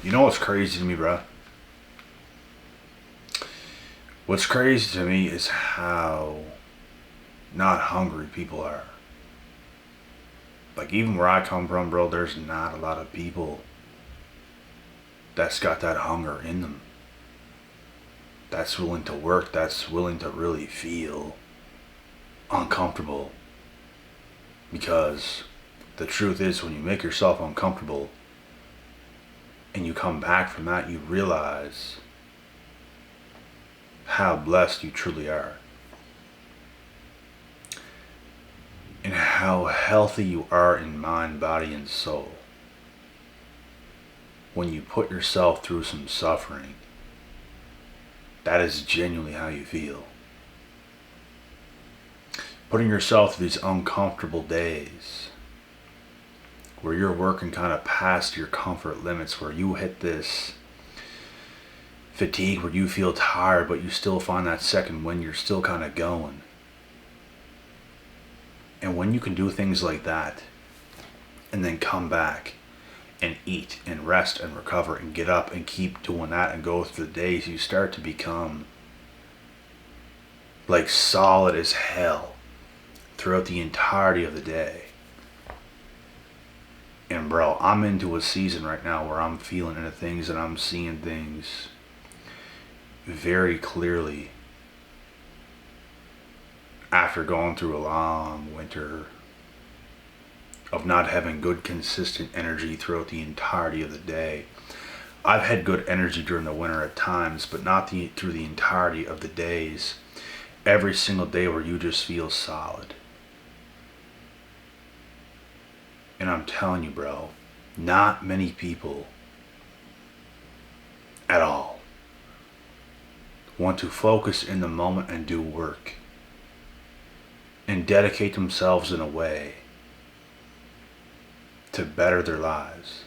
You know what's crazy to me, bro? What's crazy to me is how not hungry people are. Like, even where I come from, bro, there's not a lot of people that's got that hunger in them. That's willing to work, that's willing to really feel uncomfortable. Because the truth is, when you make yourself uncomfortable and you come back from that, you realize how blessed you truly are. And how healthy you are in mind, body, and soul. When you put yourself through some suffering, that is genuinely how you feel. Putting yourself through these uncomfortable days where you're working kind of past your comfort limits, where you hit this fatigue, where you feel tired, but you still find that second wind, you're still kind of going. And when you can do things like that, and then come back and eat and rest and recover and get up and keep doing that and go through the days, you start to become like solid as hell throughout the entirety of the day. And bro, I'm into a season right now where I'm feeling into things and I'm seeing things very clearly after going through a long winter of not having good consistent energy throughout the entirety of the day. I've had good energy during the winter at times, but not through the entirety of the days. Every single day where you just feel solid. And I'm telling you, bro, not many people at all want to focus in the moment and do work and dedicate themselves in a way to better their lives.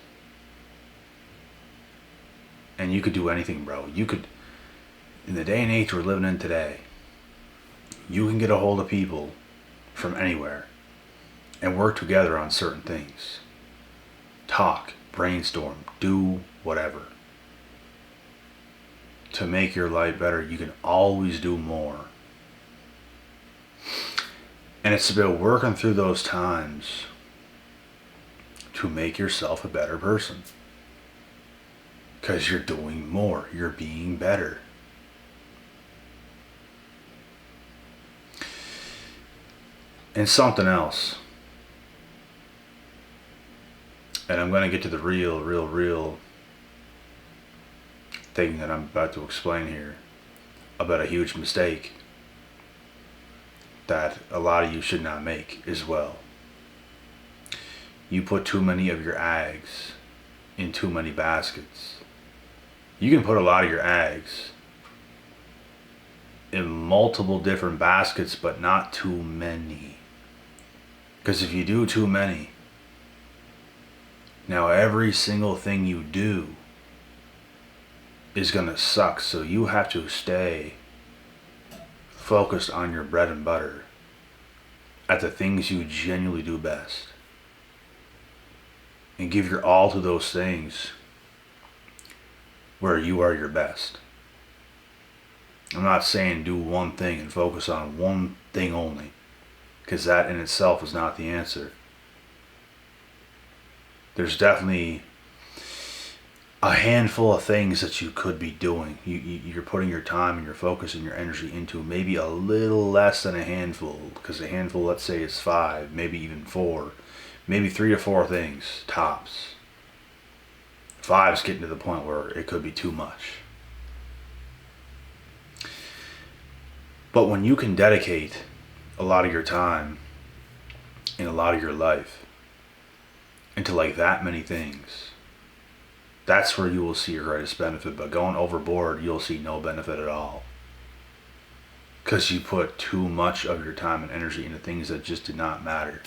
And you could do anything, bro. You could, in the day and age we're living in today, you can get a hold of people from anywhere and work together on certain things. Talk, brainstorm, do whatever. To make your life better, you can always do more. And it's about working through those times to make yourself a better person. Because you're doing more. You're being better. And something else. And I'm going to get to the real thing that I'm about to explain here. About a huge mistake that a lot of you should not make as well. You put too many of your eggs in too many baskets. You can put a lot of your eggs in multiple different baskets, but not too many. Because if you do too many, now every single thing you do is going to suck. So you have to stay focused on your bread and butter, at the things you genuinely do best, and give your all to those things where you are your best. I'm not saying do one thing and focus on one thing only, because that in itself is not the answer. There's definitely a handful of things that you could be doing. You're putting your time and your focus and your energy into maybe a little less than a handful, because a handful, let's say, is 5, maybe even 4, maybe 3 to 4 things tops. 5's getting to the point where it could be too much. But when you can dedicate a lot of your time and a lot of your life into like that many things, that's where you will see your greatest benefit. But going overboard, you'll see no benefit at all. Because you put too much of your time and energy into things that just do not matter.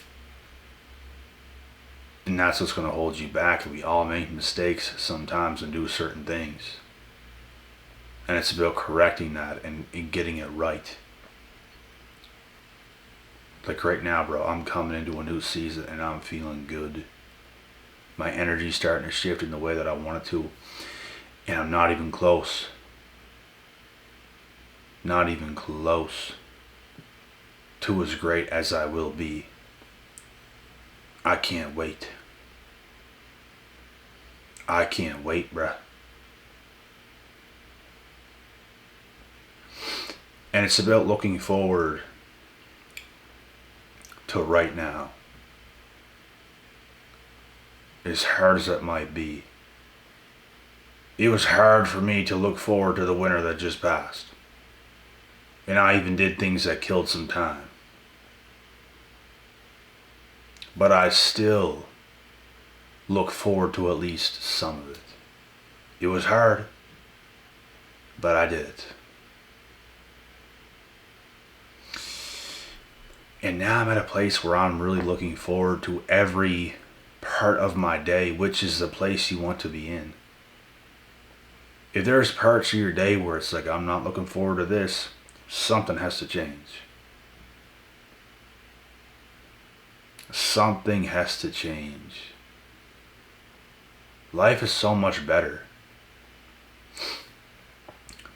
And that's what's going to hold you back. And we all make mistakes sometimes and do certain things. And it's about correcting that and getting it right. Like right now, bro, I'm coming into a new season and I'm feeling good. My energy's starting to shift in the way that I want it to. And I'm not even close. Not even close to as great as I will be. I can't wait. I can't wait, bruh. And it's about looking forward to right now. As hard as it might be. It was hard for me to look forward to the winter that just passed. And I even did things that killed some time. But I still look forward to at least some of it. It was hard, but I did it. And now I'm at a place where I'm really looking forward to every part of my day, which is the place you want to be in. If there's parts of your day where it's like, I'm not looking forward to this, something has to change. Something has to change. Life is so much better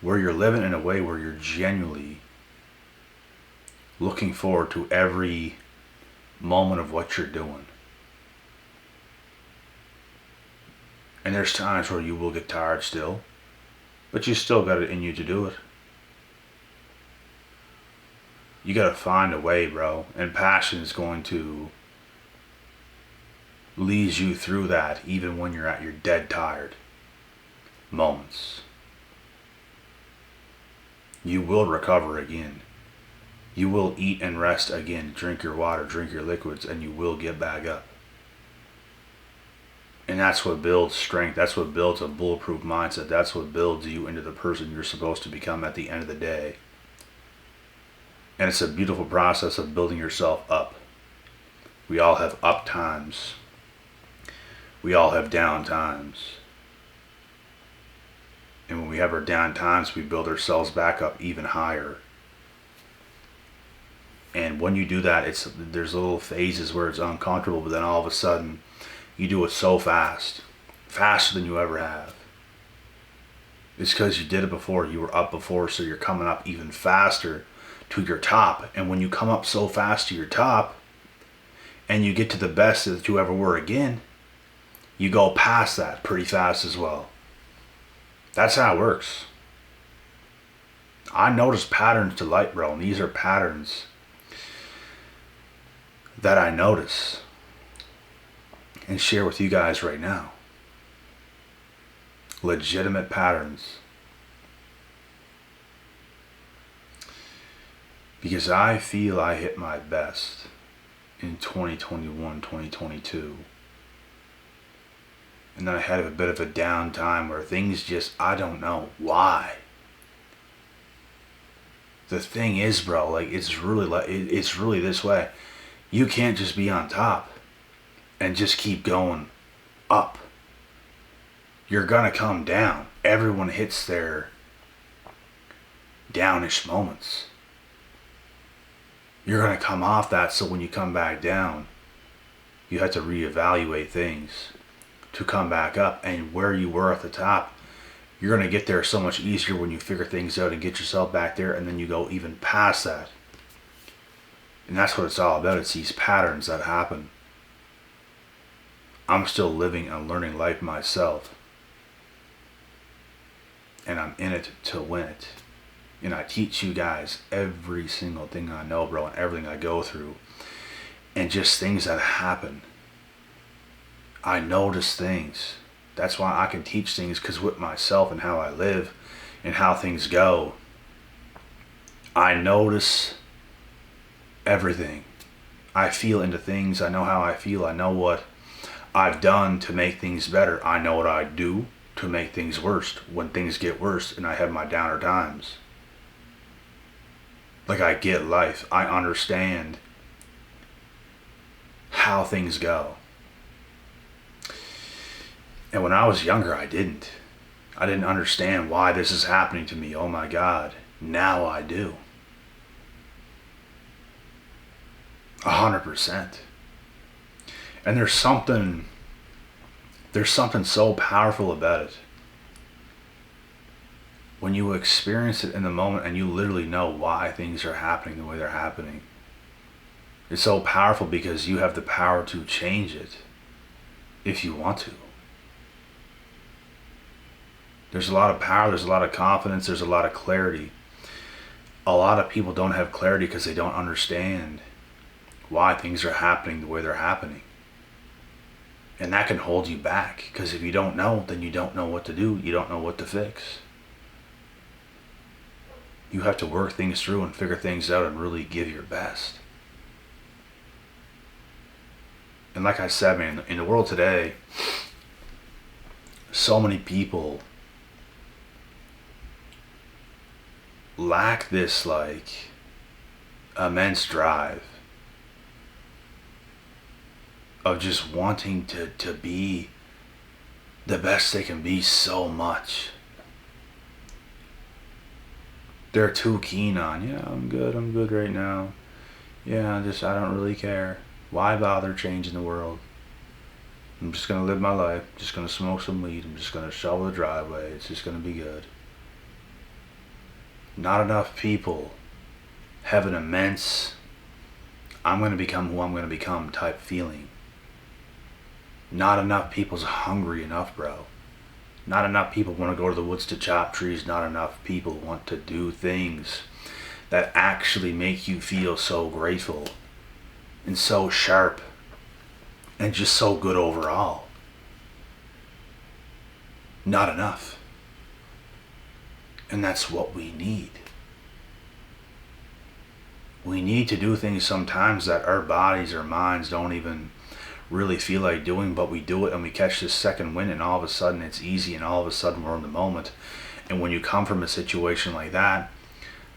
where you're living in a way where you're genuinely looking forward to every moment of what you're doing. And there's times where you will get tired still, but you still got it in you to do it. You gotta find a way, bro. And passion is going to lead you through that even when you're at your dead tired moments. You will recover again. You will eat and rest again. Drink your water, drink your liquids, and you will get back up. And that's what builds strength. That's what builds a bulletproof mindset. That's what builds you into the person you're supposed to become at the end of the day. And it's a beautiful process of building yourself up. We all have up times. We all have down times. And when we have our down times, we build ourselves back up even higher. And when you do that, there's little phases where it's uncomfortable, but then all of a sudden, you do it so fast. Faster than you ever have. It's because you did it before. You were up before, so you're coming up even faster to your top. And when you come up so fast to your top, and you get to the best that you ever were again, you go past that pretty fast as well. That's how it works. I notice patterns to light, bro, and these are patterns that I notice and share with you guys right now. Legitimate patterns. Because I feel I hit my best in 2021, 2022. And then I had a bit of a down time where things just, I don't know why. The thing is, bro, like it's really this way. You can't just be on top and just keep going up. You're gonna come down. Everyone hits their downish moments. You're gonna come off that, so when you come back down, you have to reevaluate things to come back up. And where you were at the top, you're gonna get there so much easier when you figure things out and get yourself back there, and then you go even past that. And that's what it's all about. It's these patterns that happen. I'm still living and learning life myself. And I'm in it to win it. And I teach you guys every single thing I know, bro, and everything I go through. And just things that happen. I notice things. That's why I can teach things, because with myself and how I live and how things go, I notice everything. I feel into things. I know how I feel. I know what I've done to make things better. I know what I do to make things worse when things get worse and I have my downer times. Like, I get life. I understand how things go. And when I was younger, I didn't. I didn't understand why this is happening to me. Oh my God. Now I do. 100%. And there's something There's something so powerful about it. When you experience it in the moment and you literally know why things are happening the way they're happening. It's so powerful because you have the power to change it if you want to. There's a lot of power, there's a lot of confidence, there's a lot of clarity. A lot of people don't have clarity because they don't understand why things are happening the way they're happening. And that can hold you back, because if you don't know, then you don't know what to do, you don't know what to fix. You have to work things through and figure things out and really give your best. And like I said, man, in the world today, so many people lack this immense drive of just wanting to be the best they can be so much. They're too keen on, yeah, I'm good right now. Yeah, I don't really care. Why bother changing the world? I'm just gonna live my life, just gonna smoke some weed, I'm just gonna shovel the driveway, it's just gonna be good. Not enough people have an immense, I'm gonna become who I'm gonna become type feeling. Not enough people's hungry enough, bro. Not enough people want to go to the woods to chop trees. Not enough people want to do things that actually make you feel so grateful and so sharp and just so good overall. Not enough. And that's what we need. We need to do things sometimes that our bodies or minds don't even really feel like doing, but we do it and we catch this second wind, and all of a sudden it's easy, and all of a sudden we're in the moment. And when you come from a situation like that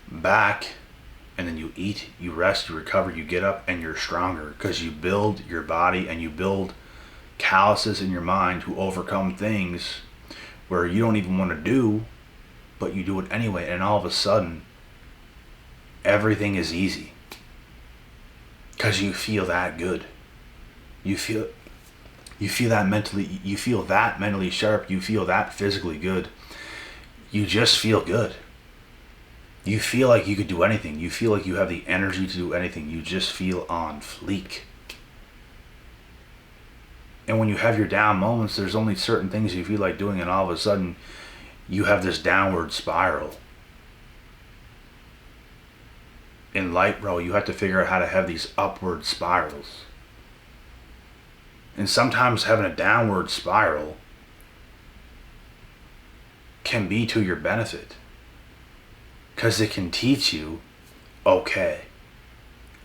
back, and then you eat, you rest, you recover, you get up, and you're stronger because you build your body and you build calluses in your mind to overcome things where you don't even want to do, but you do it anyway, and all of a sudden everything is easy because you feel that good. You feel that mentally sharp, you feel that physically good. You just feel good. You feel like you could do anything. You feel like you have the energy to do anything. You just feel on fleek. And when you have your down moments, there's only certain things you feel like doing, and all of a sudden you have this downward spiral. In life, bro, you have to figure out how to have these upward spirals. And sometimes having a downward spiral can be to your benefit, because it can teach you, okay,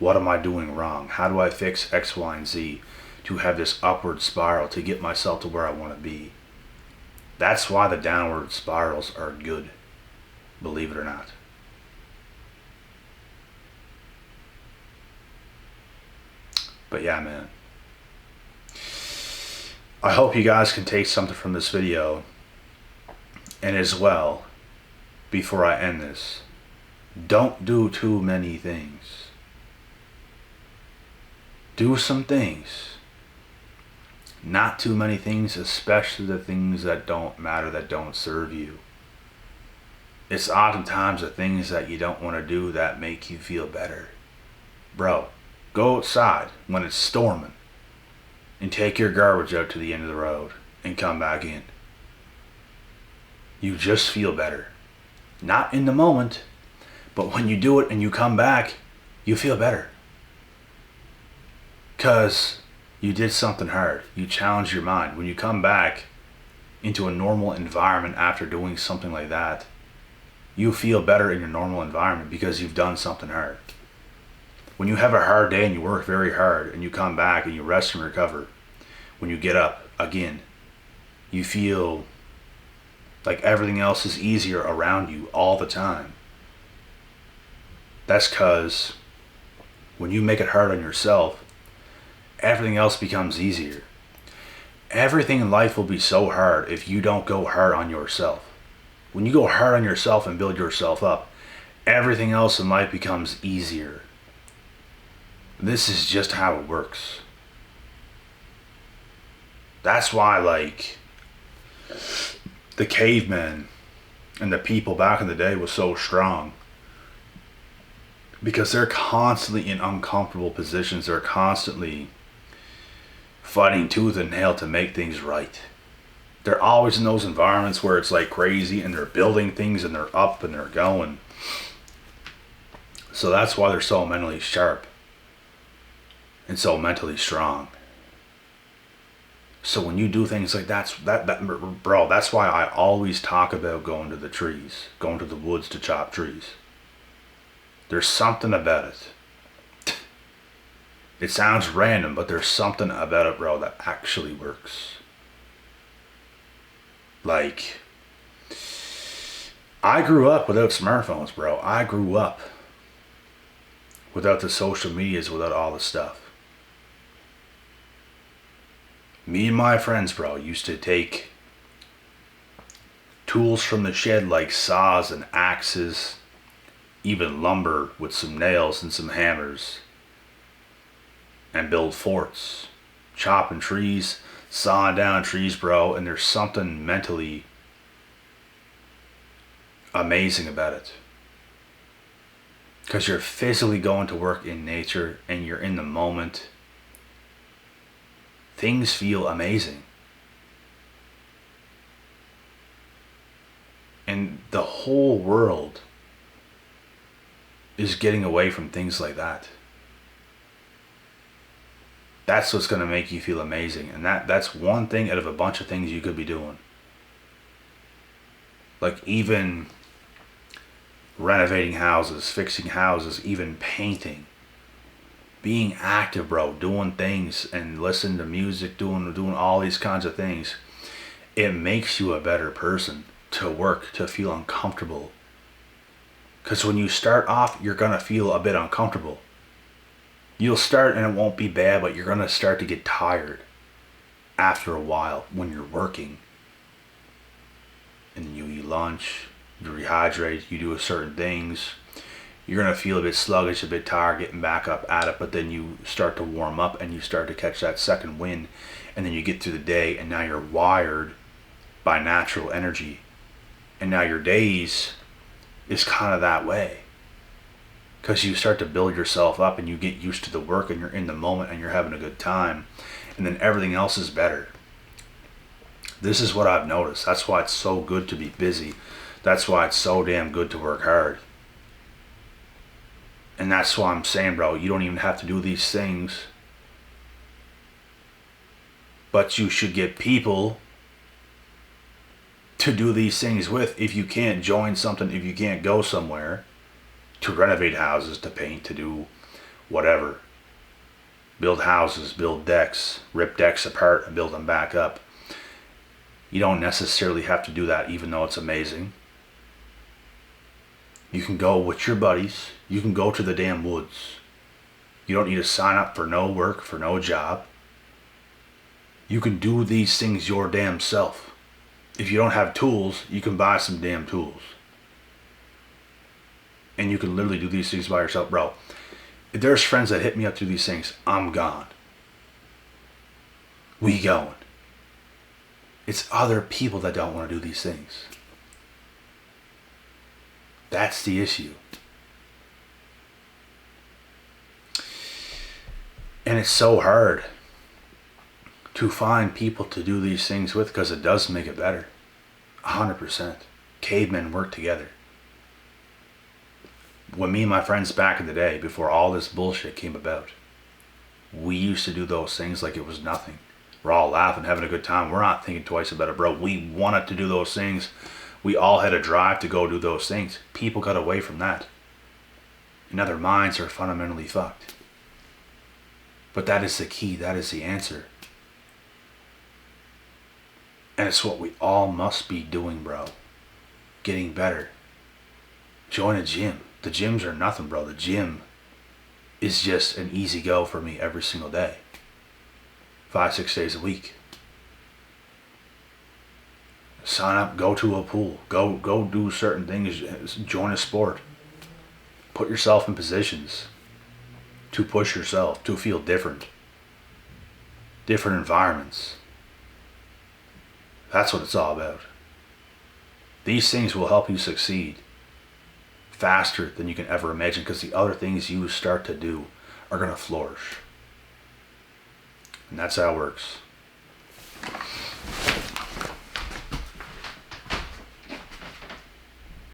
what am I doing wrong? How do I fix X, Y, and Z to have this upward spiral to get myself to where I want to be? That's why the downward spirals are good, believe it or not. But yeah, man. I hope you guys can take something from this video. And as well, before I end this, don't do too many things. Do some things. Not too many things, especially the things that don't matter, that don't serve you. It's oftentimes the things that you don't want to do that make you feel better. Bro, go outside when it's storming and take your garbage out to the end of the road and come back in. You just feel better. Not in the moment, but when you do it and you come back, you feel better. Because you did something hard. You challenged your mind. When you come back into a normal environment after doing something like that, you feel better in your normal environment because you've done something hard. When you have a hard day and you work very hard and you come back and you rest and recover, when you get up again, you feel like everything else is easier around you all the time. That's because when you make it hard on yourself, everything else becomes easier. Everything in life will be so hard if you don't go hard on yourself. When you go hard on yourself and build yourself up, everything else in life becomes easier. This is just how it works. That's why, like, the cavemen and the people back in the day was so strong. Because they're constantly in uncomfortable positions. They're constantly fighting tooth and nail to make things right. They're always in those environments where it's like crazy and they're building things and they're up and they're going. So that's why they're so mentally sharp and so mentally strong. So when you do things like bro, that's why I always talk about going to the trees, going to the woods to chop trees. There's something about it. It sounds random, but there's something about it, bro, that actually works. Like, I grew up without smartphones, bro. I grew up without the social medias, without all the stuff. Me and my friends, bro, used to take tools from the shed like saws and axes, even lumber with some nails and some hammers, and build forts, chopping trees, sawing down trees, bro. And there's something mentally amazing about it. Because you're physically going to work in nature and you're in the moment. Things feel amazing. And the whole world is getting away from things like that. That's what's going to make you feel amazing. And that's one thing out of a bunch of things you could be doing. Like even renovating houses, fixing houses, even painting. Being active, bro, doing things and listening to music, doing all these kinds of things. It makes you a better person to work, to feel uncomfortable. Because when you start off, you're going to feel a bit uncomfortable. You'll start and it won't be bad, but you're going to start to get tired after a while when you're working. And you eat lunch, you rehydrate, you do certain things. You're going to feel a bit sluggish, a bit tired, getting back up at it, but then you start to warm up and you start to catch that second wind, and then you get through the day and now you're wired by natural energy. And now your days is kind of that way. Because you start to build yourself up and you get used to the work and you're in the moment and you're having a good time. And then everything else is better. This is what I've noticed. That's why it's so good to be busy. That's why it's so damn good to work hard. And that's why I'm saying, bro, you don't even have to do these things. But you should get people to do these things with. If you can't join something, if you can't go somewhere to renovate houses, to paint, to do whatever. Build houses, build decks, rip decks apart and build them back up. You don't necessarily have to do that, even though it's amazing. You can go with your buddies. You can go to the damn woods. You don't need to sign up for no work, for no job. You can do these things your damn self. If you don't have tools, you can buy some damn tools. And you can literally do these things by yourself, bro. If there's friends that hit me up to these things, I'm gone. We going. It's other people that don't want to do these things. That's the issue. And it's so hard to find people to do these things with, because it does make it better. 100%. Cavemen work together. When me and my friends back in the day, before all this bullshit came about, we used to do those things like it was nothing. We're all laughing, having a good time. We're not thinking twice about it, bro. We wanted to do those things. We all had a drive to go do those things. People got away from that. And now their minds are fundamentally fucked. But that is the key. That is the answer. And it's what we all must be doing, bro. Getting better. Join a gym. The gyms are nothing, bro. The gym is just an easy go for me every single day. 5-6 days a week. Sign up, go to a pool, go do certain things, join a sport. Put yourself in positions to push yourself, to feel different. Different environments. That's what it's all about. These things will help you succeed faster than you can ever imagine, because the other things you start to do are going to flourish. And that's how it works.